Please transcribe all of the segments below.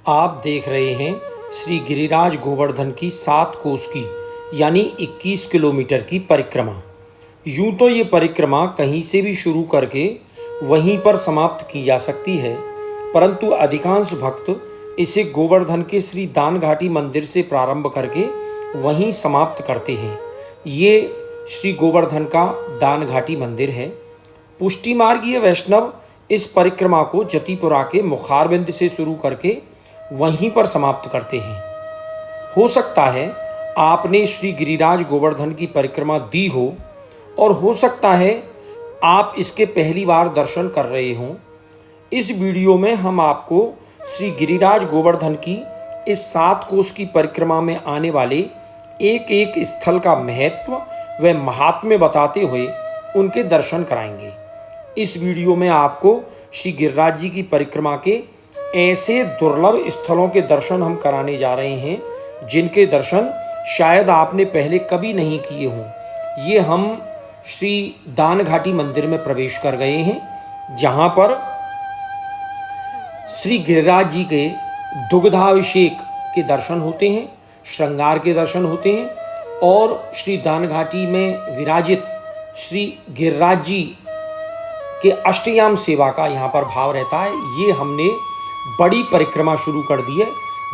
आप देख रहे हैं श्री गिरिराज गोवर्धन की 7 कोस की यानी 21 किलोमीटर की परिक्रमा। यूं तो ये परिक्रमा कहीं से भी शुरू करके वहीं पर समाप्त की जा सकती है, परंतु अधिकांश भक्त इसे गोवर्धन के श्री दानघाटी मंदिर से प्रारंभ करके वहीं समाप्त करते हैं। ये श्री गोवर्धन का दानघाटी मंदिर है। पुष्टि मार्गीय वैष्णव इस परिक्रमा को जतिपुरा के मुखारबिंद से शुरू करके वहीं पर समाप्त करते हैं। हो सकता है आपने श्री गिरिराज गोवर्धन की परिक्रमा दी हो और हो सकता है आप इसके पहली बार दर्शन कर रहे हों। इस वीडियो में हम आपको श्री गिरिराज गोवर्धन की इस 7 कोस की परिक्रमा में आने वाले एक एक स्थल का महत्व व महात्म्य बताते हुए उनके दर्शन कराएंगे। इस वीडियो में आपको श्री गिरिराज जी की परिक्रमा के ऐसे दुर्लभ स्थलों के दर्शन हम कराने जा रहे हैं जिनके दर्शन शायद आपने पहले कभी नहीं किए हों। ये हम श्री दानघाटी मंदिर में प्रवेश कर गए हैं, जहाँ पर श्री गिरिराज जी के दुग्धाभिषेक के दर्शन होते हैं, श्रृंगार के दर्शन होते हैं और श्री दानघाटी में विराजित श्री गिरिराज जी के अष्टयाम सेवा का यहाँ पर भाव रहता है। ये हमने बड़ी परिक्रमा शुरू कर दी है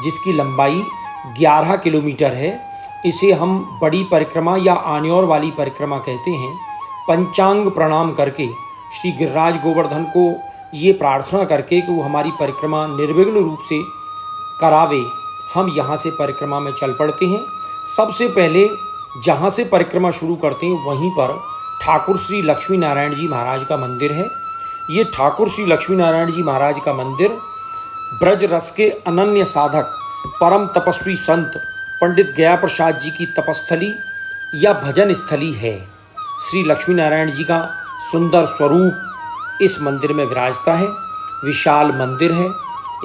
जिसकी लंबाई 11 किलोमीटर है। इसे हम बड़ी परिक्रमा या आन्योर वाली परिक्रमा कहते हैं। पंचांग प्रणाम करके श्री गिरिराज गोवर्धन को ये प्रार्थना करके कि वो हमारी परिक्रमा निर्विघ्न रूप से करावे, हम यहाँ से परिक्रमा में चल पड़ते हैं। सबसे पहले जहाँ से परिक्रमा शुरू करते हैं वहीं पर ठाकुर श्री लक्ष्मी नारायण जी महाराज का मंदिर है। ये ठाकुर श्री लक्ष्मी नारायण जी महाराज का मंदिर ब्रज रस के अनन्य साधक परम तपस्वी संत पंडित गया प्रसाद जी की तपस्थली या भजन स्थली है। श्री लक्ष्मी नारायण जी का सुंदर स्वरूप इस मंदिर में विराजता है। विशाल मंदिर है।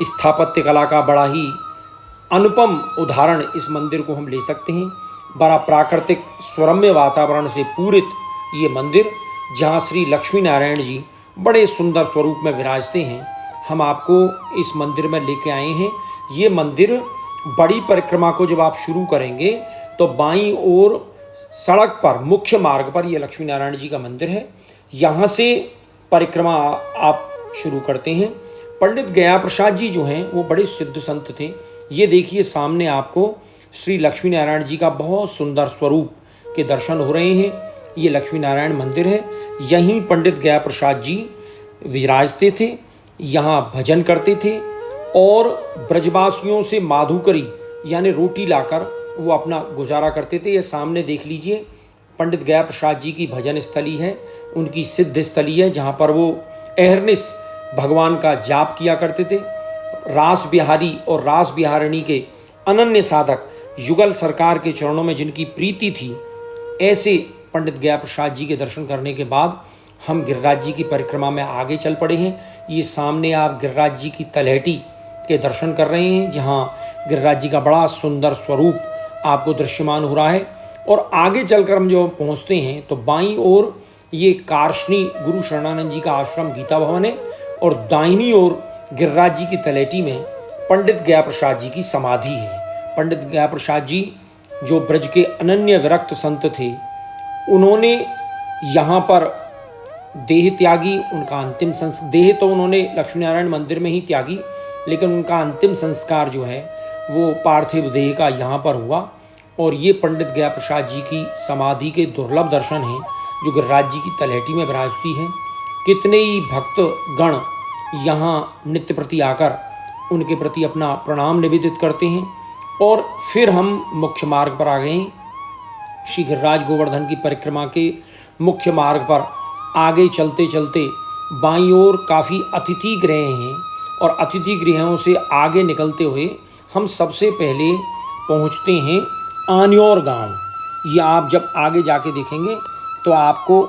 स्थापत्य कला का बड़ा ही अनुपम उदाहरण इस मंदिर को हम ले सकते हैं। बड़ा प्राकृतिक स्वरम्य वातावरण से पूरित ये मंदिर, जहाँ श्री लक्ष्मी नारायण जी बड़े सुंदर स्वरूप में विराजते हैं, हम आपको इस मंदिर में लेके आए हैं। ये मंदिर बड़ी परिक्रमा को जब आप शुरू करेंगे तो बाईं ओर सड़क पर मुख्य मार्ग पर ये लक्ष्मी नारायण जी का मंदिर है। यहाँ से परिक्रमा आप शुरू करते हैं। पंडित गया प्रसाद जी जो हैं वो बड़े सिद्ध संत थे। ये देखिए सामने आपको श्री लक्ष्मी नारायण जी का बहुत सुंदर स्वरूप के दर्शन हो रहे हैं। ये लक्ष्मी नारायण मंदिर है। यहीं पंडित गया प्रसाद जी विराजते थे, यहाँ भजन करते थे और ब्रजवासियों से माधुकरी यानी रोटी लाकर वो अपना गुजारा करते थे। ये सामने देख लीजिए पंडित गया प्रसाद जी की भजन स्थली है, उनकी सिद्ध स्थली है, जहाँ पर वो अहरनिश भगवान का जाप किया करते थे। रास बिहारी और रास बिहारिणी के अनन्य साधक युगल सरकार के चरणों में जिनकी प्रीति थी, ऐसे पंडित गया प्रसाद जी के दर्शन करने के बाद हम गिरिराज जी की परिक्रमा में आगे चल पड़े हैं। ये सामने आप गिरिराज जी की तलहटी के दर्शन कर रहे हैं, जहाँ गिरिराज जी का बड़ा सुंदर स्वरूप आपको दृश्यमान हो रहा है। और आगे चलकर हम जो पहुँचते हैं तो बाईं ओर ये कार्षणी गुरु शरणानंद जी का आश्रम गीता भवन है और दाहिनी ओर गिरिराज जी की तलहटी में पंडित गया प्रसाद जी की समाधि है। पंडित गया प्रसाद जी जो ब्रज के अनन्य विरक्त संत थे, उन्होंने यहाँ पर देह त्यागी। उनका अंतिम देह तो उन्होंने लक्ष्मी नारायण मंदिर में ही त्यागी, लेकिन उनका अंतिम संस्कार जो है वो पार्थिव देह का यहाँ पर हुआ। और ये पंडित गया प्रसाद जी की समाधि के दुर्लभ दर्शन हैं जो गिरिराज जी की तलहटी में विराजती हैं। कितने ही भक्त गण यहाँ नित्य प्रति आकर उनके प्रति अपना प्रणाम निवेदित करते हैं। और फिर हम मुख्य मार्ग पर आ गए। श्री गिरिराज गोवर्धन की परिक्रमा के मुख्य मार्ग पर आगे चलते चलते बाईं ओर काफ़ी अतिथि गृह हैं और अतिथि गृहों से आगे निकलते हुए हम सबसे पहले पहुंचते हैं आन्योर गांव। ये आप जब आगे जाके देखेंगे तो आपको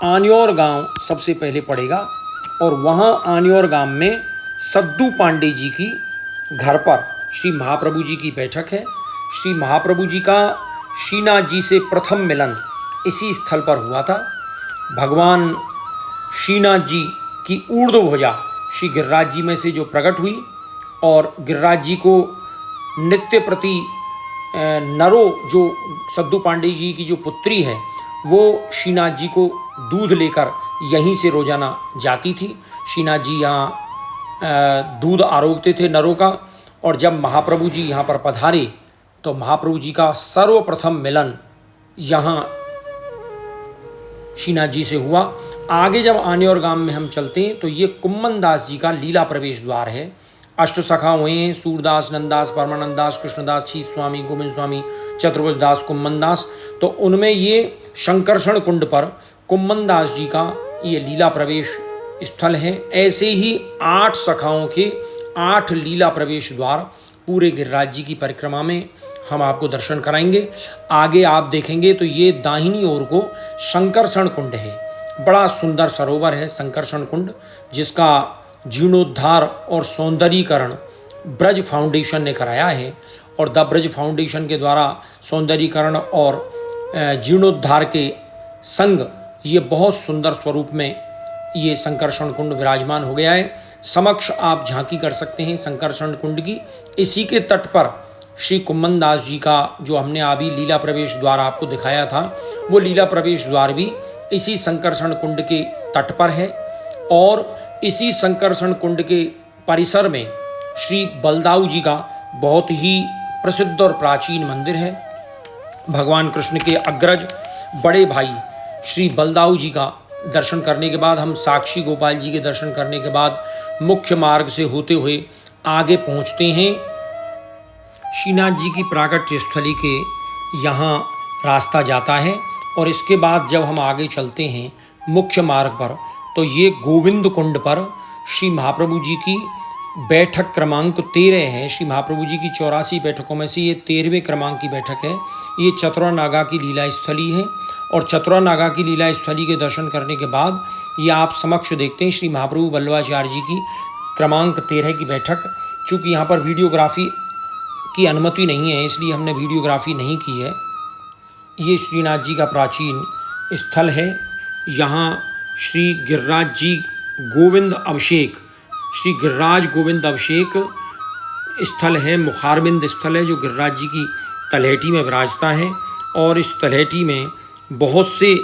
आन्योर गांव सबसे पहले पड़ेगा और वहाँ आन्योर गांव में सद्दू पांडे जी की घर पर श्री महाप्रभु जी की बैठक है। श्री महाप्रभु जी का श्रीनाथ जी से प्रथम मिलन इसी स्थल पर हुआ था। भगवान श्रीनाथ जी की ऊर्ध्वभुजा श्री गिरिराज जी में से जो प्रकट हुई और गिरिराज जी को नित्य प्रति नरो, जो सद्दू पांडे जी की जो पुत्री है, वो श्रीनाथ जी को दूध लेकर यहीं से रोजाना जाती थी। श्रीनाथ जी यहाँ दूध आरोगते थे नरों का, और जब महाप्रभु जी यहाँ पर पधारे तो महाप्रभु जी का सर्वप्रथम मिलन यहाँ श्रीनाथ जी से हुआ। आगे जब आनेऔर गांव में हम चलते हैं तो ये कुम्मन दास जी का लीला प्रवेश द्वार है। अष्ट सखा हुए हैं, सूरदास, नंददास, परमानंद दास, कृष्णदास, शीश स्वामी, गोविंद स्वामी, चतुर्भुज दास, कुम्मन दास। तो उनमें ये शंकरषण कुंड पर कुम्मन दास जी का ये लीला प्रवेश स्थल है। ऐसे ही 8 सखाओं के 8 लीला प्रवेश द्वार पूरे गिरिराज जी की परिक्रमा में हम आपको दर्शन कराएंगे। आगे आप देखेंगे तो ये दाहिनी ओर को शंकरषण कुंड है। बड़ा सुंदर सरोवर है शंकरषण कुंड, जिसका जीर्णोद्धार और सौंदर्यीकरण ब्रज फाउंडेशन ने कराया है। और द ब्रज फाउंडेशन के द्वारा सौंदर्यीकरण और जीर्णोद्धार के संग ये बहुत सुंदर स्वरूप में ये शंकरषण कुंड विराजमान हो गया है। समक्ष आप झांकी कर सकते हैं शंकरषण कुंड की। इसी के तट पर श्री कुम्मन दास जी का जो हमने अभी लीला प्रवेश द्वार आपको दिखाया था, वो लीला प्रवेश द्वार भी इसी शंकरषण कुंड के तट पर है। और इसी शंकरषण कुंड के परिसर में श्री बलदाऊ जी का बहुत ही प्रसिद्ध और प्राचीन मंदिर है। भगवान कृष्ण के अग्रज बड़े भाई श्री बलदाऊ जी का दर्शन करने के बाद, हम साक्षी गोपाल जी के दर्शन करने के बाद मुख्य मार्ग से होते हुए आगे पहुंचते हैं श्रीनाथ जी की प्राकट्य स्थली के यहाँ रास्ता जाता है। और इसके बाद जब हम आगे चलते हैं मुख्य मार्ग पर तो ये गोविंद कुंड पर श्री महाप्रभु जी की बैठक क्रमांक 13 है। श्री महाप्रभु जी की 84 बैठकों में से ये 13वें क्रमांक की बैठक है। ये चतुरा नागा की लीला स्थली है। और चतुरा नागा की लीला स्थली के दर्शन करने के बाद ये आप समक्ष देखते हैं श्री महाप्रभु वल्लभाचार्य जी की क्रमांक 13 की बैठक। चूँकि यहाँ पर वीडियोग्राफी की अनुमति नहीं है, इसलिए हमने वीडियोग्राफी नहीं की है। ये श्रीनाथ जी का प्राचीन स्थल है। यहाँ श्री गिरिराज जी गोविंद अभिषेक, श्री गिरिराज गोविंद अभिषेक स्थल है, मुखारबिंद स्थल है, जो गिरिराज जी की तलहटी में विराजता है। और इस तलहटी में बहुत से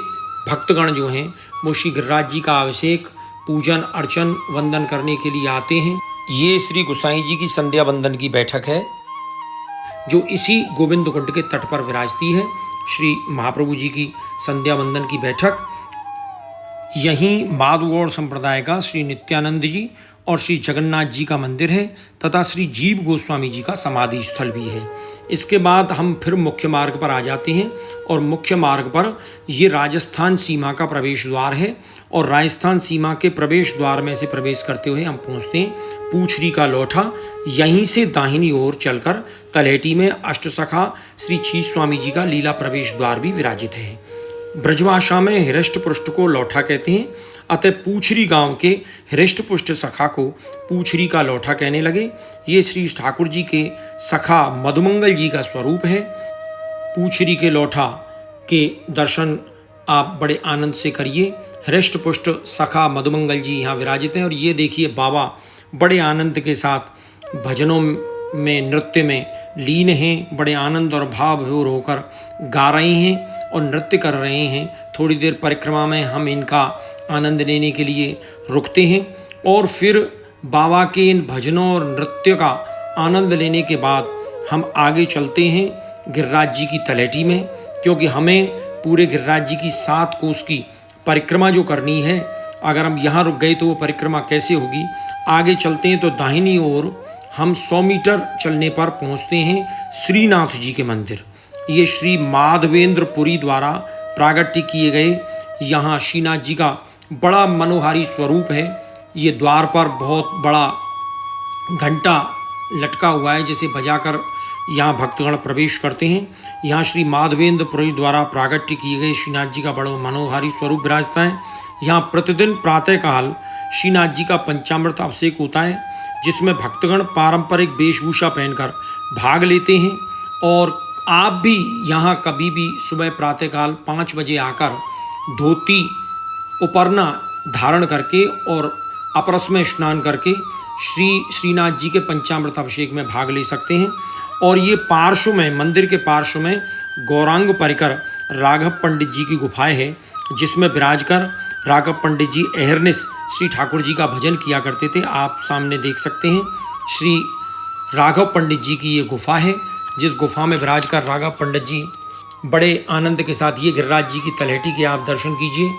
भक्तगण जो हैं वो श्री गिरिराज जी का अभिषेक, पूजन, अर्चन, वंदन करने के लिए आते हैं। ये श्री गोसाई जी की संध्या वंदन की बैठक है, जो इसी गोविंद कुंड के तट पर विराजती है। श्री महाप्रभु जी की संध्या वंदन की बैठक यहीं माधवगौड़ संप्रदाय का श्री नित्यानंद जी और श्री जगन्नाथ जी का मंदिर है तथा श्री जीव गोस्वामी जी का समाधि स्थल भी है। इसके बाद हम फिर मुख्य मार्ग पर आ जाते हैं और मुख्य मार्ग पर ये राजस्थान सीमा का प्रवेश द्वार है। और राजस्थान सीमा के प्रवेश द्वार में से प्रवेश करते हुए हम पहुँचते हैं पूछरी का लौठा। यहीं से दाहिनी ओर चलकर तलहटी में अष्टसखा श्री शीश स्वामी जी का लीला प्रवेश द्वार भी विराजित है। ब्रजभाषा में हृष्ट पुष्ट को लौठा कहते हैं, अतः पूछरी गांव के हृष्ट पुष्ट सखा को पूछरी का लौठा कहने लगे। ये श्री ठाकुर जी के सखा मधुमंगल जी का स्वरूप है। पूछरी के लौठा के दर्शन आप बड़े आनंद से करिए। हृष्ट पुष्ट सखा मधुमंगल जी यहाँ विराजित हैं। और ये देखिए बाबा बड़े आनंद के साथ भजनों में, नृत्य में लीन हैं, बड़े आनंद और भाव विभोर होकर गा रहे हैं और नृत्य कर रहे हैं। थोड़ी देर परिक्रमा में हम इनका आनंद लेने के लिए रुकते हैं और फिर बाबा के इन भजनों और नृत्य का आनंद लेने के बाद हम आगे चलते हैं गिरिराज जी की तलहटी में, क्योंकि हमें पूरे गिरिराज जी की 7 कोस की परिक्रमा जो करनी है। अगर हम यहाँ रुक गए तो वो परिक्रमा कैसे होगी। आगे चलते हैं तो दाहिनी ओर हम 100 मीटर चलने पर पहुँचते हैं श्रीनाथ जी के मंदिर। ये श्री माधवेंद्रपुरी द्वारा प्रागट्य किए गए यहाँ श्रीनाथ जी का बड़ा मनोहारी स्वरूप है। ये द्वार पर बहुत बड़ा घंटा लटका हुआ है, जिसे बजाकर यहाँ भक्तगण प्रवेश करते हैं। यहाँ श्री माधवेंद्रपुरी द्वारा प्रागट्य किए गए श्रीनाथ जी का बड़ा मनोहारी स्वरूप विराजता है। यहाँ प्रतिदिन प्रातःकाल श्रीनाथ जी का पंचामृत अभिषेक होता है, जिसमें भक्तगण पारंपरिक वेशभूषा पहनकर भाग लेते हैं। और आप भी यहाँ कभी भी सुबह प्रातःकाल 5 बजे आकर धोती उपरना धारण करके और अपरस में स्नान करके श्री श्रीनाथ जी के पंचामृत अभिषेक में भाग ले सकते हैं। और ये पार्श्व में, मंदिर के पार्श्व में गौरांग परिकर राघव पंडित जी की गुफाएं हैं, जिसमें विराज कर राघव पंडित जी अहरनिश श्री ठाकुर जी का भजन किया करते थे। आप सामने देख सकते हैं श्री राघव पंडित जी की ये गुफा है, जिस गुफा में विराज कर राघव पंडित जी बड़े आनंद के साथ, ये गिरिराज जी की तलहटी के आप दर्शन कीजिए।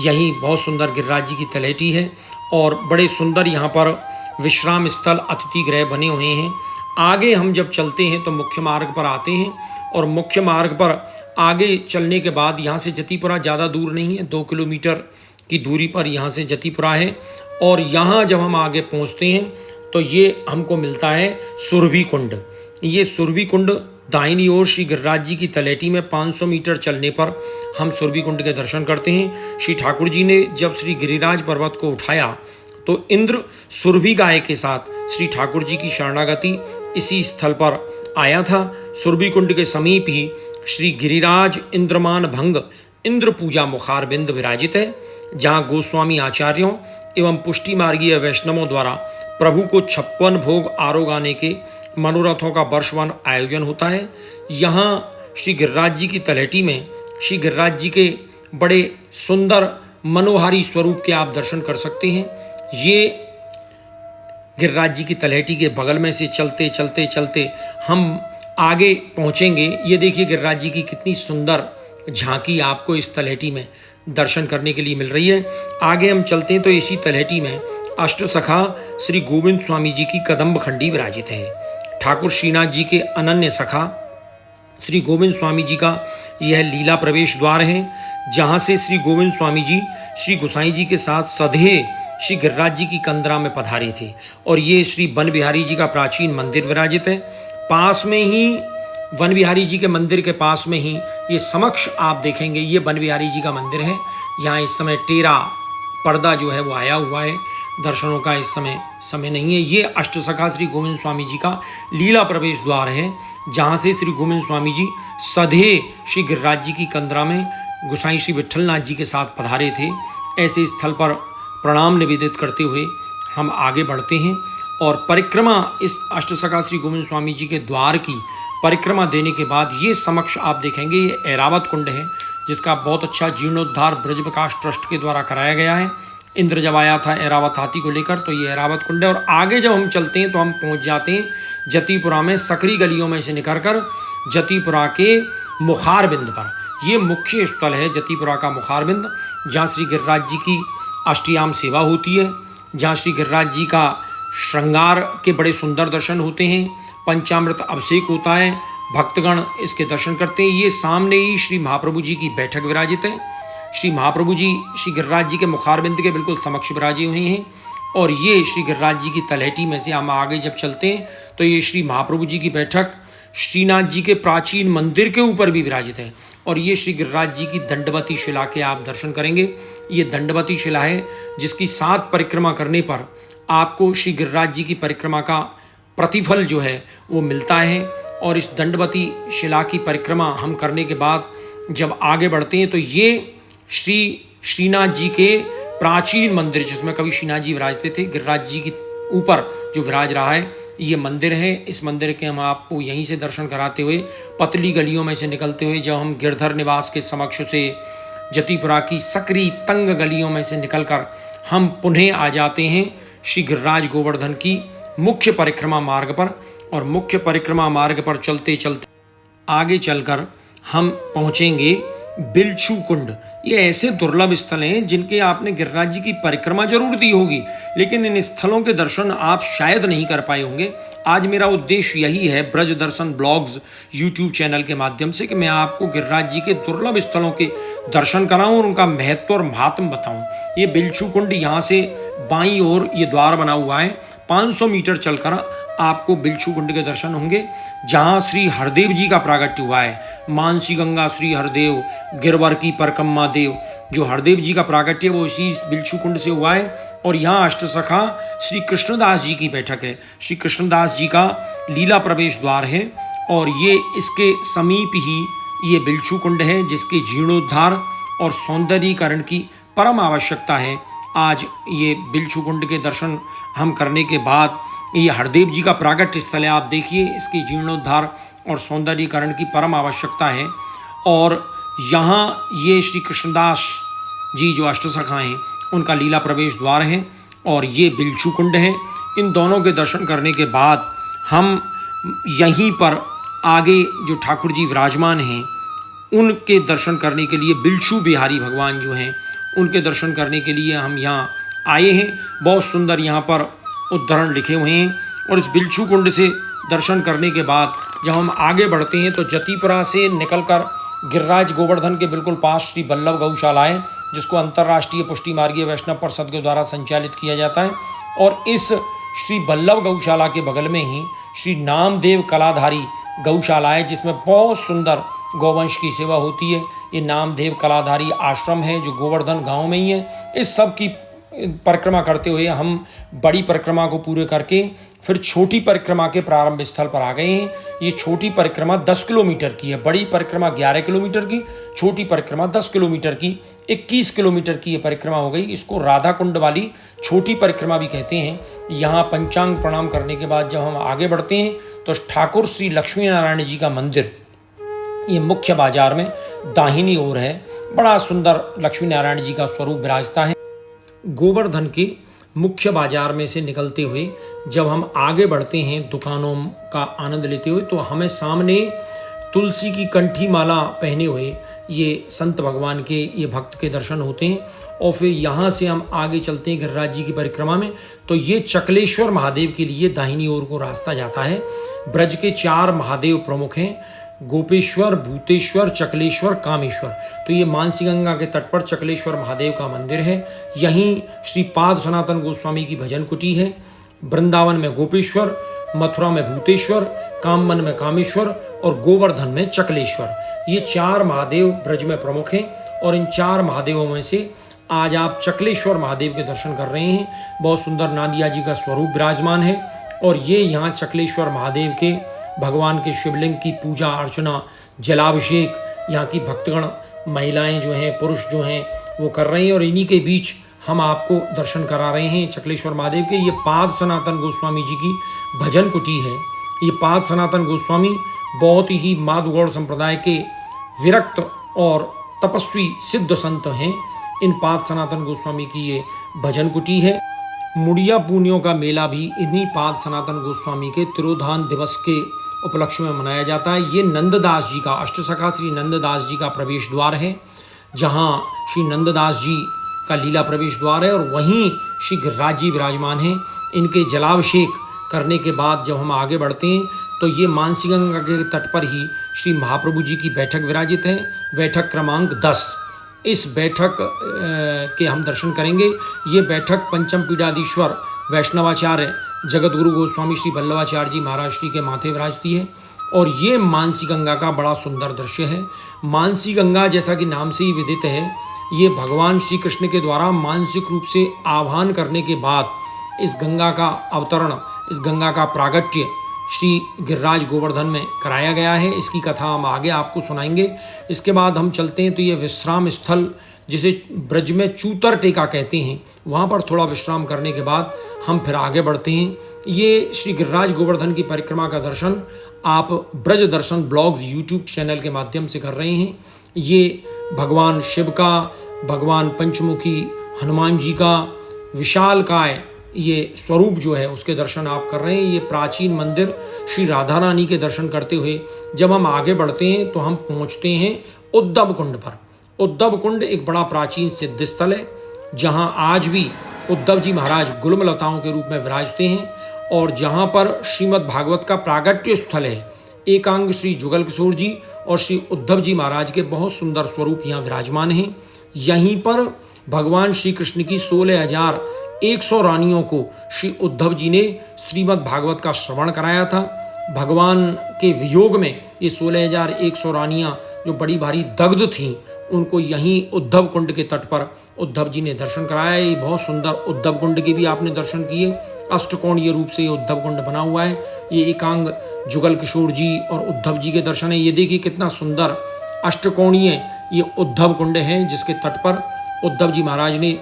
यहीं बहुत सुंदर गिरिराज जी की तलहटी है और बड़े सुंदर यहाँ पर विश्राम स्थल, अतिथि गृह बने हुए हैं। आगे हम जब चलते हैं तो मुख्य मार्ग पर आते हैं और मुख्य मार्ग पर आगे चलने के बाद यहाँ से जतीपुरा ज़्यादा दूर नहीं है, 2 किलोमीटर की दूरी पर यहाँ से जतीपुरा है। और यहाँ जब हम आगे पहुँचते हैं तो ये हमको मिलता है सुरभि कुंड। ये सुरभि कुंड दाहिनी ओर श्री गिरिराज जी की तलहटी में 500 मीटर चलने पर हम सुरभि कुंड के दर्शन करते हैं। श्री ठाकुर जी ने जब श्री गिरिराज पर्वत को उठाया तो इंद्र सुरभि गाय के साथ श्री ठाकुर जी की शरणागति इसी स्थल पर आया था। सुरभि कुंड के समीप ही श्री गिरिराज इंद्रमान भंग इंद्र पूजा मुखारबिंद विराजित है, जहाँ गोस्वामी आचार्यों एवं पुष्टि मार्गीय वैष्णवों द्वारा प्रभु को 56 भोग आरोगाने के मनोरथों का वर्षवन आयोजन होता है। यहाँ श्री गिरिराज जी की तलहटी में श्री गिरिराज जी के बड़े सुंदर मनोहारी स्वरूप के आप दर्शन कर सकते हैं। ये गिरिराज जी की तलहटी के बगल में से चलते चलते चलते हम आगे पहुँचेंगे। ये देखिए गिरिराज जी की कितनी सुंदर झांकी आपको इस तलहटी में दर्शन करने के लिए मिल रही है। आगे हम चलते हैं तो इसी तलहटी में अष्टसखा श्री गोविंद स्वामी जी की कदम्ब खंडी विराजित है। ठाकुर श्रीनाथ जी के अनन्य सखा श्री गोविंद स्वामी जी का यह लीला प्रवेश द्वार है, जहाँ से श्री गोविंद स्वामी जी श्री गोसाई जी के साथ सधे श्री गिरिराज जी की कंदरा में पधारे थे। और ये श्री वन बिहारी जी का प्राचीन मंदिर विराजित है। पास में ही वन बिहारी जी के मंदिर के पास में ही ये समक्ष आप देखेंगे, ये वन बिहारी जी का मंदिर है। यहाँ इस समय टेरा पर्दा जो है वो आया हुआ है, दर्शनों का इस समय नहीं है। ये अष्टसखा श्री गोविंद स्वामी जी का लीला प्रवेश द्वार है, जहाँ से श्री गोविंद स्वामी जी सधे श्री गिरिराज जी की कंदरा में गोसाई श्री विट्ठलनाथ जी के साथ पधारे थे। ऐसे स्थल पर प्रणाम निवेदित करते हुए हम आगे बढ़ते हैं और परिक्रमा, इस अष्टसखा श्री गोविंद स्वामी जी के द्वार की परिक्रमा देने के बाद ये समक्ष आप देखेंगे ये ऐरावत कुंड है, जिसका बहुत अच्छा जीर्णोद्धार ब्रज विकास ट्रस्ट के द्वारा कराया गया है। इंद्र जब आया था ऐरावत हाथी को लेकर, तो ये ऐरावत कुंड है। और आगे जब हम चलते हैं तो हम पहुंच जाते हैं जतीपुरा में, सकरी गलियों में से निकलकर जतीपुरा के मुखारबिंद पर। ये मुख्य स्थल है जतीपुरा का मुखारबिंद, जहाँ श्री गिरिराज जी की अष्टयाम सेवा होती है, जहाँ श्री गिरिराज जी का श्रृंगार के बड़े सुंदर दर्शन होते हैं, पंचामृत अभिषेक होता है, भक्तगण इसके दर्शन करते हैं। ये सामने ही श्री महाप्रभु जी की बैठक विराजित है। श्री महाप्रभु जी श्री गिरिराज जी के मुखारबिंद के बिल्कुल समक्ष विराजे हुए हैं। और ये श्री गिरिराज जी की तलहटी में से हम आगे जब चलते हैं तो ये श्री महाप्रभु जी की बैठक श्रीनाथ जी के प्राचीन मंदिर के ऊपर भी विराजित है। और ये श्री गिरिराज जी की दंडवती शिला के आप दर्शन करेंगे। ये दंडवती शिला है, जिसकी 7 परिक्रमा करने पर आपको श्री गिरिराज जी की परिक्रमा का प्रतिफल जो है वो मिलता है। और इस दंडवती शिला की परिक्रमा हम करने के बाद जब आगे बढ़ते हैं तो ये श्री श्रीनाथ जी के प्राचीन मंदिर, जिसमें कभी श्रीनाथ जी विराजते थे, गिरिराज जी के ऊपर जो विराज रहा है, ये मंदिर है। इस मंदिर के हम आपको यहीं से दर्शन कराते हुए पतली गलियों में से निकलते हुए जब हम गिरधर निवास के समक्ष से जतीपुरा की सकरी तंग गलियों में से निकलकर हम पुनः आ जाते हैं श्री गिरिराज गोवर्धन की मुख्य परिक्रमा मार्ग पर। और मुख्य परिक्रमा मार्ग पर चलते चलते आगे चलकर हम पहुँचेंगे बिलछू कुंड। ये ऐसे दुर्लभ स्थल हैं जिनके आपने गिरिराज जी की परिक्रमा जरूर दी होगी, लेकिन इन स्थलों के दर्शन आप शायद नहीं कर पाए होंगे। आज मेरा उद्देश्य यही है ब्रज दर्शन ब्लॉग्स यूट्यूब चैनल के माध्यम से कि मैं आपको गिरिराज जी के दुर्लभ स्थलों के दर्शन कराऊं और उनका महत्व और महात्म बताऊं। ये बिलछू कुंड, यहाँ से बाईं ओर ये द्वार बना हुआ है, 500 मीटर चलकर आपको बिलछू कुंड के दर्शन होंगे, जहाँ श्री हरदेव जी का प्रागट्य हुआ है। मानसी गंगा श्री हरदेव गिरवर की परकम्मा देव, जो हरदेव जी का प्रागट्य वो इसी बिलछू कुंड से हुआ है। और यहाँ अष्टसखा श्री कृष्णदास जी की बैठक है। श्री कृष्णदास जी का लीला प्रवेश द्वार है और ये इसके समीप ही ये बिलछू कुंड है, जिसके जीर्णोद्धार और सौंदर्यीकरण की परम आवश्यकता है। आज ये बिलछू कुंड के दर्शन हम करने के बाद ये हरदेव जी का प्रागट्य स्थल है। आप देखिए, इसकी जीर्णोद्धार और सौंदर्यीकरण की परम आवश्यकता है। और यहाँ ये श्री कृष्णदास जी जो अष्टसखा हैं उनका लीला प्रवेश द्वार है और ये बिलछू कुंड है। इन दोनों के दर्शन करने के बाद हम यहीं पर आगे जो ठाकुर जी विराजमान हैं उनके दर्शन करने के लिए, बिलछू बिहारी भगवान जो हैं उनके दर्शन करने के लिए हम यहाँ आए हैं। बहुत सुंदर यहाँ पर उद्धरण लिखे हुए हैं। और इस बिलछू कुंड से दर्शन करने के बाद जब हम आगे बढ़ते हैं तो जतीपुरा से निकलकर गिरिराज गोवर्धन के बिल्कुल पास श्री बल्लभ गौशाला है, जिसको अंतर्राष्ट्रीय पुष्टि मार्गीय वैष्णव परिषद के द्वारा संचालित किया जाता है। और इस श्री बल्लभ गौशाला के बगल में ही श्री नामदेव कलाधारी गौशाला है, जिसमें बहुत सुंदर गौवंश की सेवा होती है। ये नामदेव कलाधारी आश्रम है जो गोवर्धन गांव में ही है। इस सब की परिक्रमा करते हुए हम बड़ी परिक्रमा को पूरे करके फिर छोटी परिक्रमा के प्रारंभ स्थल पर आ गए हैं। ये छोटी परिक्रमा 10 किलोमीटर की है, बड़ी परिक्रमा 11 किलोमीटर की, छोटी परिक्रमा 10 किलोमीटर की, 21 किलोमीटर की ये परिक्रमा हो गई। इसको राधा कुंड वाली छोटी परिक्रमा भी कहते हैं। यहाँ पंचांग प्रणाम करने के बाद जब हम आगे बढ़ते हैं तो ठाकुर श्री लक्ष्मी नारायण जी का मंदिर ये मुख्य बाजार में दाहिनी ओर है। बड़ा सुंदर लक्ष्मी नारायण जी का स्वरूप विराजता है। गोवर्धन के मुख्य बाजार में से निकलते हुए जब हम आगे बढ़ते हैं दुकानों का आनंद लेते हुए, तो हमें सामने तुलसी की कंठी माला पहने हुए ये संत भगवान के ये भक्त के दर्शन होते हैं। और फिर यहाँ से हम आगे चलते हैं गिरिराज जी की परिक्रमा में, तो ये चकलेश्वर महादेव के लिए दाहिनी ओर को रास्ता जाता है। ब्रज के 4 महादेव प्रमुख हैं, गोपेश्वर, भूतेश्वर, चकलेश्वर, कामेश्वर। तो ये मानसी गंगा के तट पर चकलेश्वर महादेव का मंदिर है। यहीं श्री पाद सनातन गोस्वामी की भजन कुटी है। वृंदावन में गोपेश्वर, मथुरा में भूतेश्वर, कामवन में कामेश्वर और गोवर्धन में चकलेश्वर, ये 4 महादेव ब्रज में प्रमुख हैं। और इन 4 महादेवों में से आज आप चकलेश्वर महादेव के दर्शन कर रहे हैं। बहुत सुंदर नादिया जी का स्वरूप विराजमान है। और ये यहाँ चकलेश्वर महादेव के भगवान के शिवलिंग की पूजा अर्चना, जलाभिषेक यहाँ की भक्तगण महिलाएं जो हैं, पुरुष जो हैं वो कर रहे हैं। और इन्हीं के बीच हम आपको दर्शन करा रहे हैं चकलेश्वर महादेव के। ये पाद सनातन गोस्वामी जी की भजन कुटी है। ये पाद सनातन गोस्वामी बहुत ही माधुगौड़ संप्रदाय के विरक्त और तपस्वी सिद्ध संत हैं। इन पाद सनातन गोस्वामी की ये भजन कुटी है। मुड़िया पूनियों का मेला भी इन्हीं पाद सनातन गोस्वामी के तिरोधान दिवस के उपलक्ष्य में मनाया जाता है। ये नंददास जी का, अष्टसखा श्री नंददास जी का प्रवेश द्वार है, जहाँ श्री नंददास जी का लीला प्रवेश द्वार है। और वहीं श्री गिरिराज जी विराजमान हैं। इनके जलाभिषेक करने के बाद जब हम आगे बढ़ते हैं तो ये मानसी गंगा के तट पर ही श्री महाप्रभु जी की बैठक विराजित है, बैठक क्रमांक 10। इस बैठक के हम दर्शन करेंगे। ये बैठक पंचम पीठाधीश्वर वैष्णवाचार्य जगतगुरु गोस्वामी श्री वल्लभाचार्य जी महाराज श्री के माथे विराजती है। और ये मानसी गंगा का बड़ा सुंदर दृश्य है। मानसी गंगा जैसा कि नाम से ही विदित है, ये भगवान श्री कृष्ण के द्वारा मानसिक रूप से आह्वान करने के बाद इस गंगा का अवतरण, इस गंगा का प्रागट्य श्री गिरिराज गोवर्धन में कराया गया है। इसकी कथा हम आगे आपको सुनाएंगे। इसके बाद हम चलते हैं तो ये विश्राम स्थल, जिसे ब्रज में चूतर टेका कहते हैं, वहाँ पर थोड़ा विश्राम करने के बाद हम फिर आगे बढ़ते हैं। ये श्री गिरिराज गोवर्धन की परिक्रमा का दर्शन आप ब्रज दर्शन ब्लॉग्स यूट्यूब चैनल के माध्यम से कर रहे हैं। ये भगवान शिव का, भगवान पंचमुखी हनुमान जी का विशालकाय ये स्वरूप जो है उसके दर्शन आप कर रहे हैं। ये प्राचीन मंदिर श्री राधा रानी के दर्शन करते हुए जब हम आगे बढ़ते हैं तो हम पहुंचते हैं उद्धव कुंड पर। उद्धव कुंड एक बड़ा प्राचीन सिद्ध स्थल है, जहां आज भी उद्धव जी महाराज गुलमलताओं के रूप में विराजते हैं और जहां पर श्रीमद् भागवत का प्रागट्य स्थल है। एकांग श्री जुगल किशोर जी और श्री उद्धव जी महाराज के बहुत सुंदर स्वरूप यहाँ विराजमान हैं। यहीं पर भगवान श्री कृष्ण की 16,100 रानियों को श्री उद्धव जी ने श्रीमद् भागवत का श्रवण कराया था। भगवान के वियोग में ये 16,100 रानियाँ जो बड़ी भारी दग्ध थीं, उनको यहीं उद्धव कुंड के तट पर उद्धव जी ने दर्शन कराया। ये बहुत सुंदर उद्धव कुंड के भी आपने दर्शन किए। अष्टकोणीय रूप से ये उद्धव कुंड बना हुआ है। ये एकांग जुगल किशोर जी और उद्धव जी के दर्शन है। ये देखिए कितना सुंदर अष्टकोणीय ये उद्धव कुंड है, जिसके तट पर उद्धव जी महाराज ने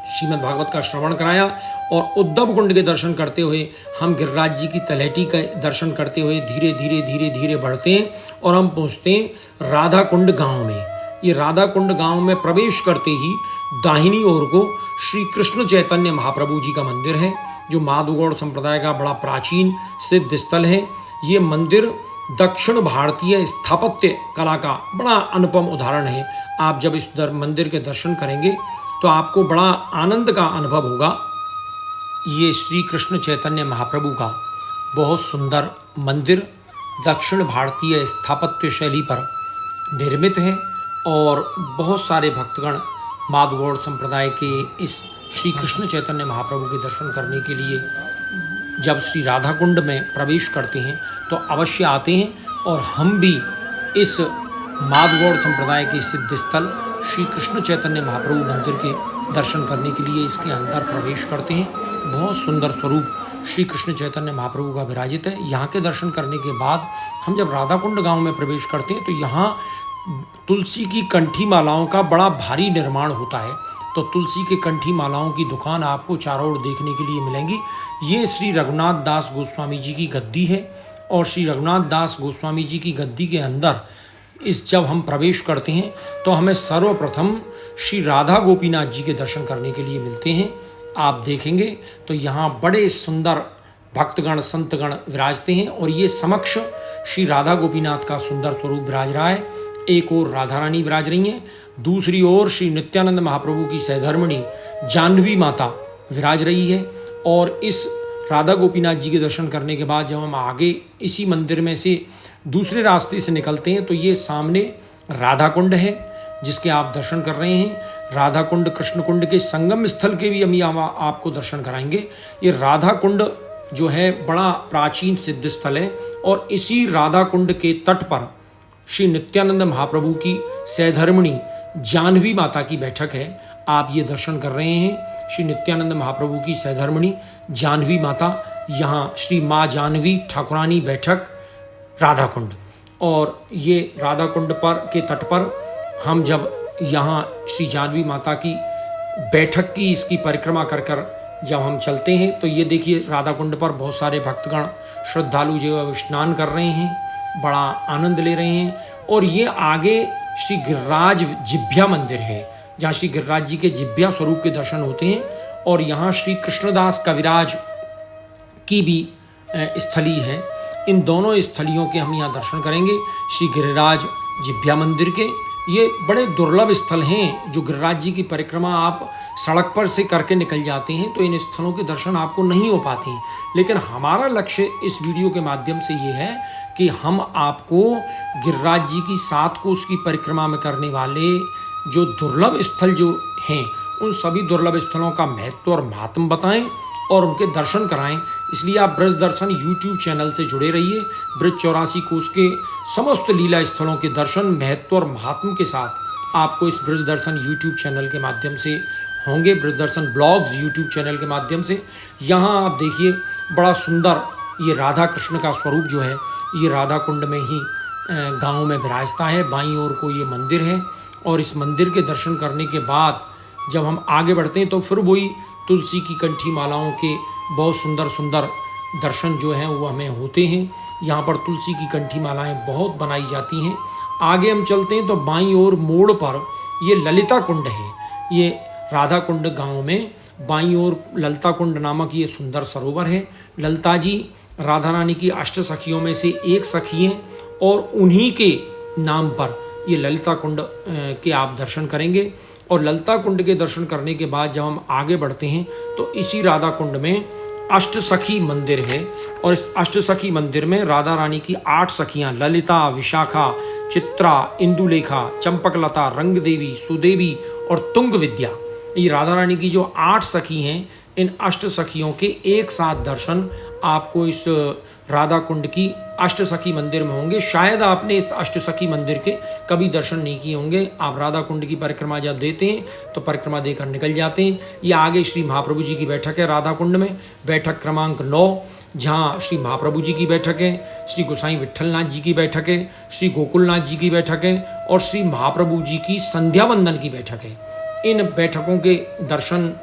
श्रीमद् भागवत का श्रवण कराया और उद्धव कुंड के दर्शन करते हुए हम गिरिराज जी की तलहटी का दर्शन करते हुए धीरे धीरे धीरे धीरे बढ़ते हैं और हम पहुँचते हैं राधा कुंड गाँव में। ये राधा कुंड गाँव में प्रवेश करते ही दाहिनी ओर को श्री कृष्ण चैतन्य महाप्रभु जी का मंदिर है, जो माधवगौड़ संप्रदाय का बड़ा प्राचीन सिद्ध स्थल है। ये मंदिर दक्षिण भारतीय स्थापत्य कला का बड़ा अनुपम उदाहरण है। आप जब इस मंदिर के दर्शन करेंगे तो आपको बड़ा आनंद का अनुभव होगा। ये श्री कृष्ण चैतन्य महाप्रभु का बहुत सुंदर मंदिर दक्षिण भारतीय स्थापत्य शैली पर निर्मित है और बहुत सारे भक्तगण माधवगौड़ संप्रदाय के इस श्री कृष्ण चैतन्य महाप्रभु के दर्शन करने के लिए जब श्री राधा कुंड में प्रवेश करते हैं तो अवश्य आते हैं। और हम भी इस माधवगौड़ संप्रदाय के सिद्ध स्थल श्री कृष्ण चैतन्य महाप्रभु मंदिर के दर्शन करने के लिए इसके अंदर प्रवेश करते हैं। बहुत सुंदर स्वरूप श्री कृष्ण चैतन्य महाप्रभु का विराजित है। यहाँ के दर्शन करने के बाद हम जब राधा कुंड गाँव में प्रवेश करते हैं तो यहाँ तुलसी की कंठी मालाओं का बड़ा भारी निर्माण होता है। तो तुलसी के कंठी मालाओं की दुकान आपको चारों ओर देखने के लिए मिलेंगी। ये श्री रघुनाथ दास गोस्वामी जी की गद्दी है और श्री रघुनाथ दास गोस्वामी जी की गद्दी के अंदर जब हम प्रवेश करते हैं तो हमें सर्वप्रथम श्री राधा गोपीनाथ जी के दर्शन करने के लिए मिलते हैं। आप देखेंगे तो यहाँ बड़े सुंदर भक्तगण संतगण विराजते हैं और ये समक्ष श्री राधा गोपीनाथ का सुंदर स्वरूप विराज रहा है। एक ओर राधा रानी विराज रही हैं, दूसरी ओर श्री नित्यानंद महाप्रभु की सहधर्मिणी जाह्नवी माता विराज रही है। और इस राधा गोपीनाथ जी के दर्शन करने के बाद जब हम आगे इसी मंदिर में से दूसरे रास्ते से निकलते हैं तो ये सामने राधा कुंड है जिसके आप दर्शन कर रहे हैं। राधा कुंड कृष्ण कुंड के संगम स्थल के भी हम यहाँ आपको दर्शन कराएंगे। ये राधा कुंड जो है बड़ा प्राचीन सिद्ध स्थल है और इसी राधा कुंड के तट पर श्री नित्यानंद महाप्रभु की सहधर्मिणी जाह्नवी माता की बैठक है। आप ये दर्शन कर रहे हैं श्री नित्यानंद महाप्रभु की सहधर्मिणी जाह्नवी माता, यहाँ श्री माँ जाह्नवी ठाकुरानी बैठक राधा कुंड। और ये राधा कुंड पर के तट पर हम जब यहाँ श्री जाह्नवी माता की बैठक की इसकी परिक्रमा कर कर जब हम चलते हैं तो ये देखिए राधा कुंड पर बहुत सारे भक्तगण श्रद्धालु जो है स्नान कर रहे हैं, बड़ा आनंद ले रहे हैं। और ये आगे श्री गिरिराज जिभ्या मंदिर है जहाँ श्री गिरिराज जी के जिभ्या स्वरूप के दर्शन होते हैं। और यहाँ श्री कृष्णदास कविराज की भी स्थली है। इन दोनों स्थलियों के हम यहाँ दर्शन करेंगे। श्री गिरिराज जिभ्या मंदिर के ये बड़े दुर्लभ स्थल हैं जो गिरिराज जी की परिक्रमा आप सड़क पर से करके निकल जाते हैं तो इन स्थलों के दर्शन आपको नहीं हो पाते हैं। लेकिन हमारा लक्ष्य इस वीडियो के माध्यम से ये है कि हम आपको गिरिराज जी की 7 कोस की परिक्रमा में करने वाले जो दुर्लभ स्थल जो हैं उन सभी दुर्लभ स्थलों का महत्व और महात्म बताएं और उनके दर्शन कराएं। इसलिए आप ब्रज दर्शन यूट्यूब चैनल से जुड़े रहिए। ब्रज 84 कोस के समस्त लीला स्थलों के दर्शन महत्व और महात्म के साथ आपको इस ब्रज दर्शन यूट्यूब चैनल के माध्यम से होंगे। ब्रज दर्शन ब्लॉग्स यूट्यूब चैनल के माध्यम से यहाँ आप देखिए बड़ा सुंदर ये राधा कृष्ण का स्वरूप जो है ये राधा कुंड में ही गाँव में विराजता है। बाईं ओर को ये मंदिर है और इस मंदिर के दर्शन करने के बाद जब हम आगे बढ़ते हैं तो फिर वही तुलसी की कंठी मालाओं के बहुत सुंदर सुंदर दर्शन जो हैं वो हमें होते हैं। यहाँ पर तुलसी की कंठी मालाएं बहुत बनाई जाती हैं। आगे हम चलते हैं तो बाईं ओर मोड़ पर ये ललिता कुंड है। ये राधा कुंड गांव में बाईं ओर ललिता कुंड नामक ये सुंदर सरोवर है। ललिता जी राधा रानी की 8 सखियों में से एक सखी हैं और उन्हीं के नाम पर ये ललिता कुंड के आप दर्शन करेंगे। और ललिता कुंड के दर्शन करने के बाद जब हम आगे बढ़ते हैं तो इसी राधा कुंड में अष्टसखी मंदिर है और इस अष्टसखी मंदिर में राधा रानी की 8 सखियां ललिता, विशाखा, चित्रा, इंदुलेखा, चंपकलता, रंगदेवी, सुदेवी और तुंग विद्या, ये राधा रानी की जो 8 सखी हैं इन अष्टसखियों के एक साथ दर्शन आपको इस राधा कुंड की अष्टसखी मंदिर में होंगे। शायद आपने इस अष्टसखी मंदिर के कभी दर्शन नहीं किए होंगे। आप राधा कुंड की परिक्रमा जब देते हैं तो परिक्रमा देकर निकल जाते हैं। ये आगे श्री महाप्रभु जी की बैठक है राधा कुंड में, बैठक क्रमांक 9, जहाँ श्री महाप्रभु जी की बैठक है, श्री गोसाई विट्ठलनाथ जी की बैठक है, श्री गोकुलनाथ जी की बैठक है और श्री महाप्रभु जी की संध्या वंदन की बैठक है। इन बैठकों के दर्शन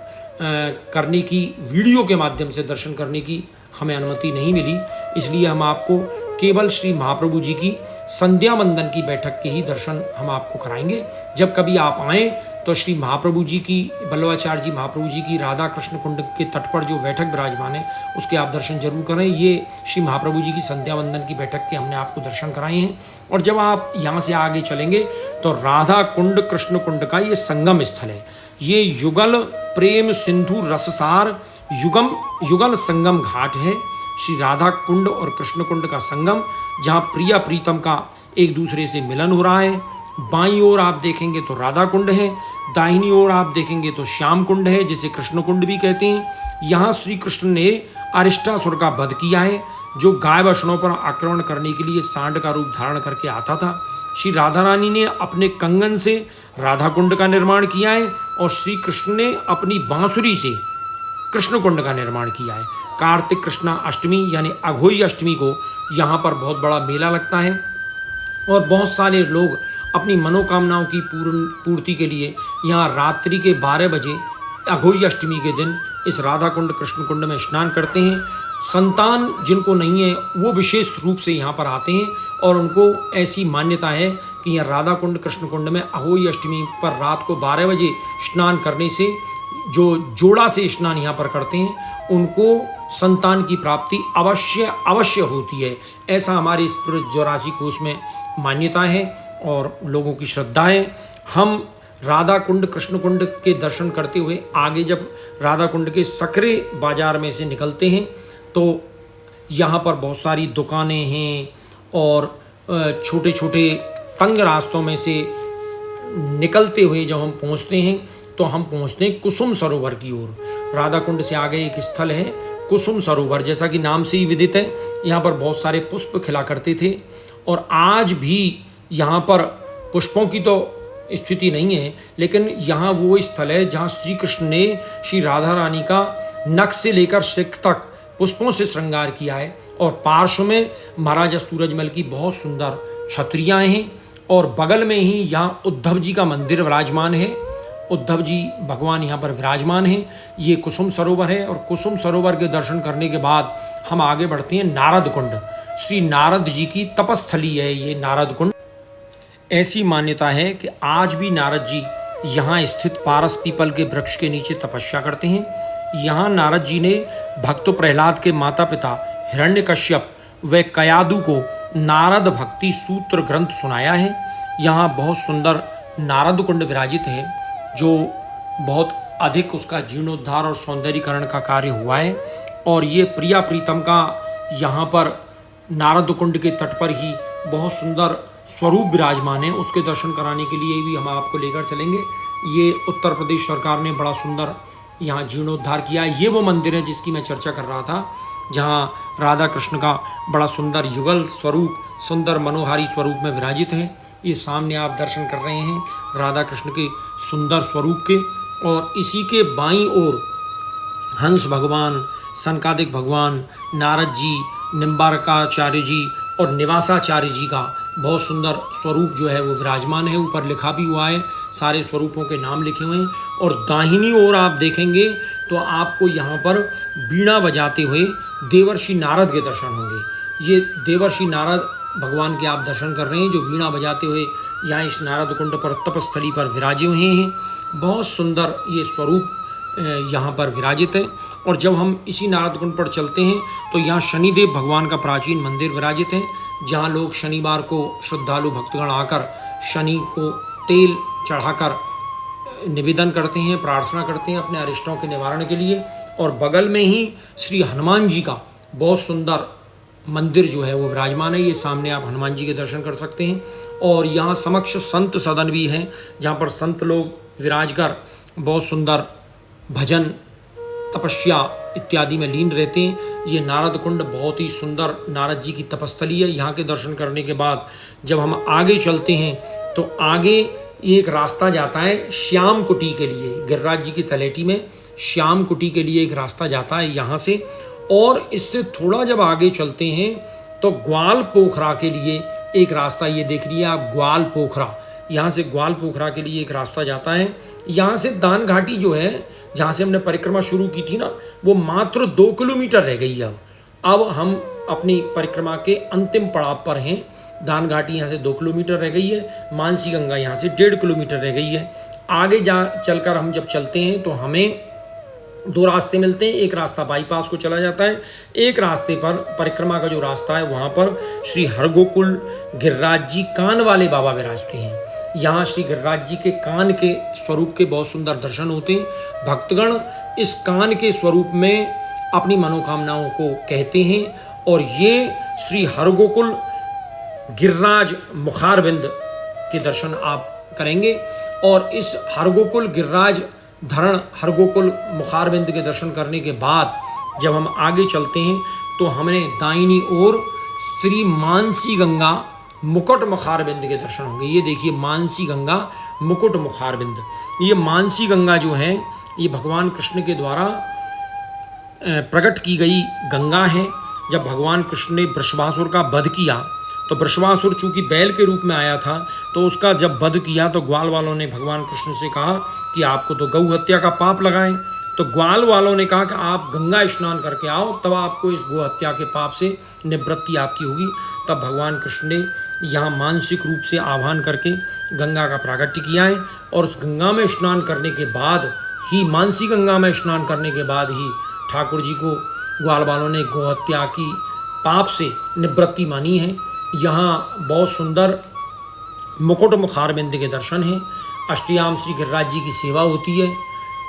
करने की, वीडियो के माध्यम से दर्शन करने की हमें अनुमति नहीं मिली, इसलिए हम आपको केवल श्री महाप्रभु जी की संध्या वंदन की बैठक के ही दर्शन हम आपको कराएंगे। जब कभी आप आएँ तो श्री महाप्रभु जी की, बल्लभाचार्य जी महाप्रभु जी की राधा कृष्ण कुंड के तट पर जो बैठक विराजमान है उसके आप दर्शन जरूर करें। ये श्री महाप्रभु जी की संध्या वंदन की बैठक के हमने आपको दर्शन कराए हैं। और जब आप यहाँ से आगे चलेंगे तो राधा कुंड कृष्ण कुंड का ये संगम स्थल है। ये युगल प्रेम सिंधु रससार युगल संगम घाट है। श्री राधा कुंड और कृष्ण कुंड का संगम, जहाँ प्रिया प्रीतम का एक दूसरे से मिलन हो रहा है। बाईं ओर आप देखेंगे तो राधा कुंड है, दाहिनी ओर आप देखेंगे तो श्याम कुंड है, जिसे कृष्ण कुंड भी कहते हैं। यहाँ श्री कृष्ण ने अरिष्टासुर का वध किया है, जो गाय वैष्णव पर आक्रमण करने के लिए सांड का रूप धारण करके आता था। श्री राधा रानी ने अपने कंगन से राधा कुंड का निर्माण किया है और श्री कृष्ण ने अपनी बांसुरी से कृष्ण कुंड का निर्माण किया है। कार्तिक कृष्णा अष्टमी यानी अघोई अष्टमी को यहाँ पर बहुत बड़ा मेला लगता है और बहुत सारे लोग अपनी मनोकामनाओं की पूर्ति के लिए यहाँ रात्रि के 12 बजे अघोई अष्टमी के दिन इस राधा कुंड कृष्ण कुंड में स्नान करते हैं। संतान जिनको नहीं है वो विशेष रूप से यहाँ पर आते हैं और उनको ऐसी मान्यता है कि यह राधा कुंड कृष्ण कुंड में अघोई अष्टमी पर रात को 12 बजे स्नान करने से, जो जोड़ा से स्नान यहाँ पर करते हैं, उनको संतान की प्राप्ति अवश्य होती है। ऐसा हमारे इस 84 कोष में मान्यता है और लोगों की श्रद्धा है। हम राधा कुंड कृष्ण कुंड के दर्शन करते हुए आगे जब राधा कुंड के सकरे बाजार में से निकलते हैं तो यहाँ पर बहुत सारी दुकानें हैं और छोटे छोटे तंग रास्तों में से निकलते हुए जब हम पहुँचते हैं तो हम पहुँचते हैं कुसुम सरोवर की ओर। राधा कुंड से आगे एक स्थल है कुसुम सरोवर, जैसा कि नाम से ही विदित है। यहाँ पर बहुत सारे पुष्प खिला करते थे और आज भी यहाँ पर पुष्पों की तो स्थिति नहीं है, लेकिन यहाँ वो स्थल है जहाँ श्री कृष्ण ने श्री राधा रानी का नख से लेकर शिख तक पुष्पों से श्रृंगार किया है। और पार्श्व में महाराजा सूरजमल की बहुत सुंदर छत्रियाँ हैं और बगल में ही यहाँ उद्धव जी का मंदिर विराजमान है। उद्धव जी भगवान यहाँ पर विराजमान हैं। ये कुसुम सरोवर है और कुसुम सरोवर के दर्शन करने के बाद हम आगे बढ़ते हैं नारद कुंड। श्री नारद जी की तपस्थली है ये नारद कुंड। ऐसी मान्यता है कि आज भी नारद जी यहाँ स्थित पारस पीपल के वृक्ष के नीचे तपस्या करते हैं। यहाँ नारद जी ने भक्त प्रहलाद के माता पिता हिरण्यकश्यप व कयादु को नारद भक्ति सूत्र ग्रंथ सुनाया है। यहाँ बहुत सुंदर नारद कुंड विराजित है, जो बहुत अधिक उसका जीर्णोद्धार और सौंदर्यीकरण का कार्य हुआ है। और ये प्रिया प्रीतम का यहाँ पर नारद कुंड के तट पर ही बहुत सुंदर स्वरूप विराजमान है। उसके दर्शन कराने के लिए भी हम आपको लेकर चलेंगे। ये उत्तर प्रदेश सरकार ने बड़ा सुंदर यहाँ जीर्णोद्धार किया है। ये वो मंदिर है जिसकी मैं चर्चा कर रहा था, जहाँ राधा कृष्ण का बड़ा सुंदर युगल स्वरूप, सुंदर मनोहारी स्वरूप में विराजित है। ये सामने आप दर्शन कर रहे हैं राधा कृष्ण के सुंदर स्वरूप के। और इसी के बाईं ओर हंस भगवान, सनकादिक भगवान, नारद जी, निम्बारकाचार्य जी और निवासाचार्य जी का बहुत सुंदर स्वरूप जो है वो विराजमान है। ऊपर लिखा भी हुआ है, सारे स्वरूपों के नाम लिखे हुए हैं। और दाहिनी ओर आप देखेंगे तो आपको यहाँ पर बीणा बजाते हुए देवर्षि नारद के दर्शन होंगे। ये देवर्षि नारद भगवान के आप दर्शन कर रहे हैं, जो वीणा बजाते हुए यहाँ इस नारद कुंड पर तपस्थली पर विराजे हुए हैं। बहुत सुंदर ये स्वरूप यहाँ पर विराजित है। और जब हम इसी नारद कुंड पर चलते हैं तो यहाँ शनिदेव भगवान का प्राचीन मंदिर विराजित है, जहाँ लोग शनिवार को श्रद्धालु भक्तगण आकर शनि को तेल चढ़ाकर निवेदन करते हैं, प्रार्थना करते हैं अपने अरिष्टों के निवारण के लिए। और बगल में ही श्री हनुमान जी का बहुत सुंदर मंदिर जो है वो विराजमान है। ये सामने आप हनुमान जी के दर्शन कर सकते हैं। और यहाँ समक्ष संत सदन भी हैं, जहाँ पर संत लोग विराज कर बहुत सुंदर भजन, तपस्या इत्यादि में लीन रहते हैं। ये नारद कुंड बहुत ही सुंदर नारद जी की तपस्थली है। यहाँ के दर्शन करने के बाद जब हम आगे चलते हैं तो आगे एक रास्ता जाता है श्याम कुटी के लिए। गिरिराज जी की तलेटी में श्याम कुटी के लिए एक रास्ता जाता है यहाँ से। और इससे थोड़ा जब आगे चलते हैं तो ग्वाल पोखरा के लिए एक रास्ता, ये देख रही है आप, ग्वाल पोखरा। यहाँ से ग्वाल पोखरा के लिए एक रास्ता जाता है। यहाँ से दान घाटी जो है, जहाँ से हमने परिक्रमा शुरू की थी ना, वो मात्र 2 किलोमीटर रह गई है। अब हम अपनी परिक्रमा के अंतिम पड़ाव पर हैं। दान घाटी यहाँ से 2 किलोमीटर रह गई है, मानसी गंगा यहाँ से 1.5 किलोमीटर रह गई है। आगे जा चलकर हम जब चलते हैं तो हमें 2 रास्ते मिलते हैं। एक रास्ता बाईपास को चला जाता है, एक रास्ते पर परिक्रमा का जो रास्ता है वहाँ पर श्री हरगोकुल गिरिराज जी कान वाले बाबा विराजते हैं। यहाँ श्री गिरिराज जी के कान के स्वरूप के बहुत सुंदर दर्शन होते हैं। भक्तगण इस कान के स्वरूप में अपनी मनोकामनाओं को कहते हैं और ये श्री हरगोकुल गिरिराज मुखारबिंद के दर्शन आप करेंगे। और इस हरगोकुल गिरिराज धरण हरगोकुल मुखारबिंद के दर्शन करने के बाद जब हम आगे चलते हैं तो हमें दाहिनी ओर श्री मानसी गंगा मुकुट मुखारबिंद के दर्शन होंगे। ये देखिए मानसी गंगा मुकुट मुखारबिंद। ये मानसी गंगा जो है ये भगवान कृष्ण के द्वारा प्रकट की गई गंगा है। जब भगवान कृष्ण ने वृषभासुर का वध किया तो वृषभासुर चूंकि बैल के रूप में आया था, तो उसका जब वध किया तो ग्वाल वालों ने भगवान कृष्ण से कहा कि आपको तो गौ हत्या का पाप लगाएं। तो ग्वाल वालों ने कहा कि आप गंगा स्नान करके आओ, तब आपको इस गौ हत्या के पाप से निवृत्ति आपकी होगी। तब भगवान कृष्ण ने यहाँ मानसिक रूप से आह्वान करके गंगा का प्रागट्य किया है। और उस गंगा में स्नान करने के बाद ही, मानसी गंगा में स्नान करने के बाद ही ठाकुर जी को ग्वाल वालों ने गौ हत्या की पाप से निवृत्ति मानी है। यहाँ बहुत सुंदर मुकुट मुखारबिंद के दर्शन हैं। अष्टयाम श्री गिरिराज जी की सेवा होती है।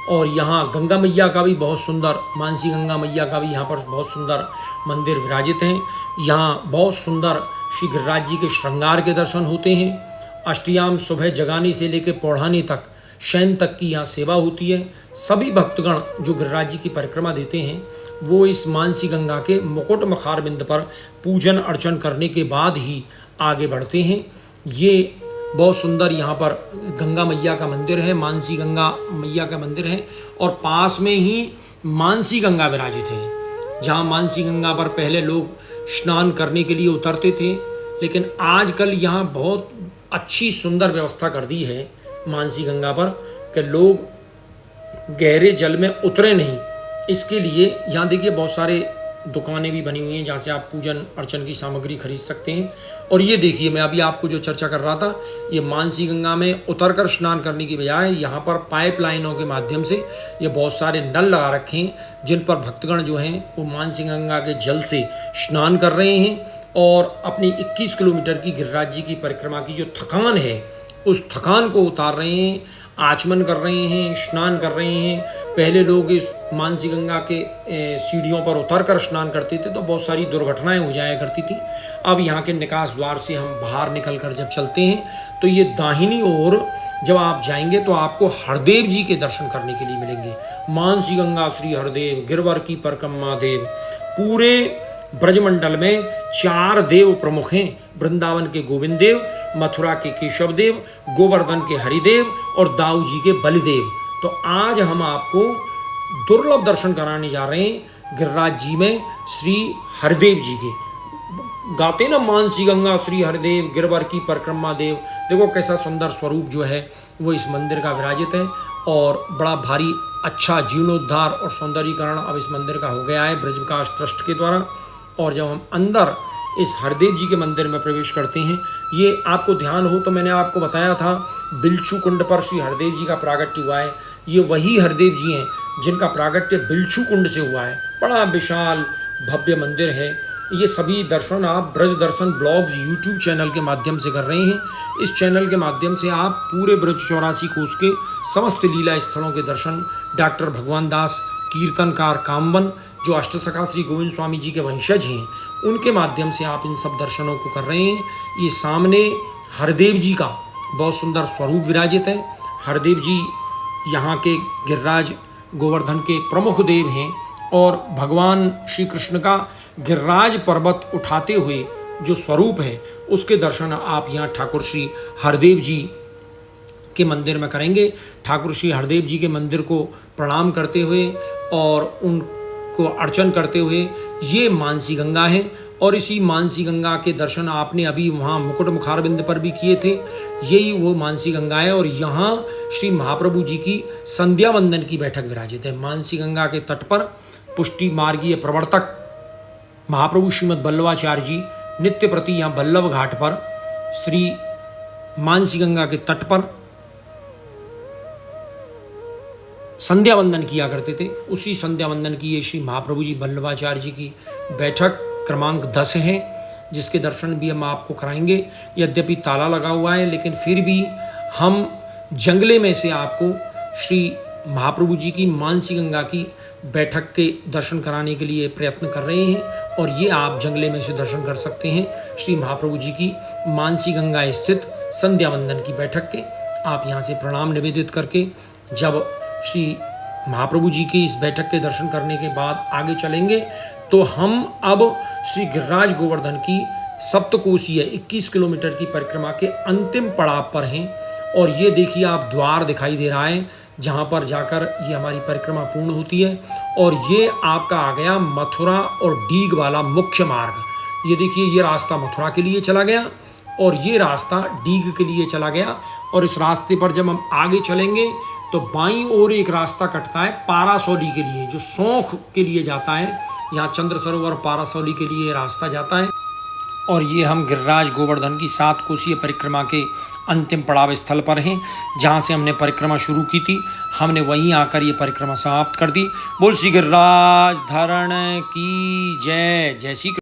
और यहाँ गंगा मैया का भी बहुत सुंदर, मानसी गंगा मैया का भी यहाँ पर बहुत सुंदर मंदिर विराजित हैं। यहाँ बहुत सुंदर श्री गिरिराज जी के श्रृंगार के दर्शन होते हैं। अष्टयाम सुबह जगाने से लेकर पौढ़ाने तक, शयन तक की यहाँ सेवा होती है। सभी भक्तगण जो गिरिराज जी की परिक्रमा देते हैं वो इस मानसी गंगा के मुकुट मुखारबिंद पर पूजन अर्चन करने के बाद ही आगे बढ़ते हैं। ये बहुत सुंदर यहाँ पर गंगा मैया का मंदिर है, मानसी गंगा मैया का मंदिर है। और पास में ही मानसी गंगा विराजित है, जहाँ मानसी गंगा पर पहले लोग स्नान करने के लिए उतरते थे, लेकिन आजकल यहाँ बहुत अच्छी सुंदर व्यवस्था कर दी है मानसी गंगा पर कि लोग गहरे जल में उतरे नहीं। इसके लिए यहाँ देखिए बहुत सारे दुकानें भी बनी हुई हैं जहाँ से आप पूजन अर्चन की सामग्री खरीद सकते हैं। और ये देखिए मैं अभी आपको जो चर्चा कर रहा था, ये मानसी गंगा में उतरकर स्नान करने की बजाय यहाँ पर पाइप लाइनों के माध्यम से ये बहुत सारे नल लगा रखे हैं, जिन पर भक्तगण जो हैं वो मानसी गंगा के जल से स्नान कर रहे हैं और अपनी 21 किलोमीटर की गिरिराज जी की परिक्रमा की जो थकान है उस थकान को उतार रहे हैं, आचमन कर रहे हैं, स्नान कर रहे हैं। पहले लोग इस मानसी गंगा के सीढ़ियों पर उतरकर स्नान करते थे तो बहुत सारी दुर्घटनाएं हो जाया करती थी। अब यहाँ के निकास द्वार से हम बाहर निकलकर जब चलते हैं तो ये दाहिनी ओर जब आप जाएंगे तो आपको हरदेव जी के दर्शन करने के लिए मिलेंगे। मानसी गंगा श्री हरदेव गिरवर की परिक्रमा देव। पूरे ब्रजमंडल में 4 देव प्रमुख हैं, वृंदावन के गोविंद देव, मथुरा के केशव देव, गोवर्धन के हरिदेव और दाऊ जी के बलिदेव। तो आज हम आपको दुर्लभ दर्शन कराने जा रहे हैं गिरिराज जी में श्री हरदेव जी के। गाते ना मानसी गंगा श्री हरदेव गिरवर की परिक्रमा देव। देखो कैसा सुंदर स्वरूप जो है वो इस मंदिर का विराजित है और बड़ा भारी अच्छा जीर्णोद्धार और सौंदर्यीकरण अब इस मंदिर का हो गया है ब्रज विकास ट्रस्ट के द्वारा। और जब हम अंदर इस हरदेव जी के मंदिर में प्रवेश करते हैं, ये आपको ध्यान हो तो मैंने आपको बताया था बिलछू कुंड पर श्री हरदेव जी का प्रागट्य हुआ है। ये वही हरदेव जी हैं जिनका प्रागट्य बिलछू कुंड से हुआ है। बड़ा विशाल भव्य मंदिर है। ये सभी दर्शन आप ब्रज दर्शन ब्लॉग्स यूट्यूब चैनल के माध्यम से कर रहे हैं। इस चैनल के माध्यम से आप पूरे ब्रज 84 कोस के समस्त लीला स्थलों के दर्शन, डॉक्टर भगवान दास कीर्तनकार कामवन जो अष्टसखा श्री गोविंद स्वामी जी के वंशज हैं, उनके माध्यम से आप इन सब दर्शनों को कर रहे हैं। ये सामने हरदेव जी का बहुत सुंदर स्वरूप विराजित है। हरदेव जी यहाँ के गिरिराज गोवर्धन के प्रमुख देव हैं और भगवान श्री कृष्ण का गिरिराज पर्वत उठाते हुए जो स्वरूप है उसके दर्शन आप यहाँ ठाकुर श्री हरदेव जी के मंदिर में करेंगे। ठाकुर श्री हरदेव जी के मंदिर को प्रणाम करते हुए और उनको अर्चन करते हुए ये मानसी गंगा है और इसी मानसी गंगा के दर्शन आपने अभी वहाँ मुकुट मुखारबिंद पर भी किए थे। यही वो मानसी गंगा है और यहाँ श्री महाप्रभु जी की संध्या वंदन की बैठक विराजित है। मानसी गंगा के तट पर पुष्टि मार्गीय प्रवर्तक महाप्रभु श्रीमद् वल्लभाचार्य जी नित्य प्रति यहाँ बल्लभ घाट पर श्री मानसी गंगा के तट पर संध्या वंदन किया करते थे। उसी संध्या वंदन की ये श्री महाप्रभु जी वल्लभाचार्य जी की बैठक क्रमांक 10 है, जिसके दर्शन भी हम आपको कराएंगे। यद्यपि ताला लगा हुआ है, लेकिन फिर भी हम जंगले में से आपको श्री महाप्रभु जी की मानसी गंगा की बैठक के दर्शन कराने के लिए प्रयत्न कर रहे हैं। और ये आप जंगले में से दर्शन कर सकते हैं श्री महाप्रभु जी की मानसी गंगा स्थित संध्या वंदन की बैठक के। आप यहाँ से प्रणाम निवेदित करके जब श्री महाप्रभु जी की इस बैठक के दर्शन करने के बाद आगे चलेंगे, तो हम अब श्री गिरिराज गोवर्धन की सप्तकोशीय 21 किलोमीटर की परिक्रमा के अंतिम पड़ाव पर हैं। और ये देखिए, आप द्वार दिखाई दे रहा है जहाँ पर जाकर ये हमारी परिक्रमा पूर्ण होती है। और ये आपका आ गया मथुरा और डीग वाला मुख्य मार्ग। ये देखिए, ये रास्ता मथुरा के लिए चला गया और ये रास्ता डीग के लिए चला गया। और इस रास्ते पर जब हम आगे चलेंगे तो बाईं ओर एक रास्ता कटता है पारासौली के लिए, जो सौंख के लिए जाता है। यहाँ चंद्र सरोवर पारासौली के लिए रास्ता जाता है। और ये हम गिरिराज गोवर्धन की 7 कोसीय परिक्रमा के अंतिम पड़ाव स्थल पर हैं, जहाँ से हमने परिक्रमा शुरू की थी। हमने वहीं आकर ये परिक्रमा समाप्त कर दी। बोल श्री गिरिराज धरण की जय। जय श्री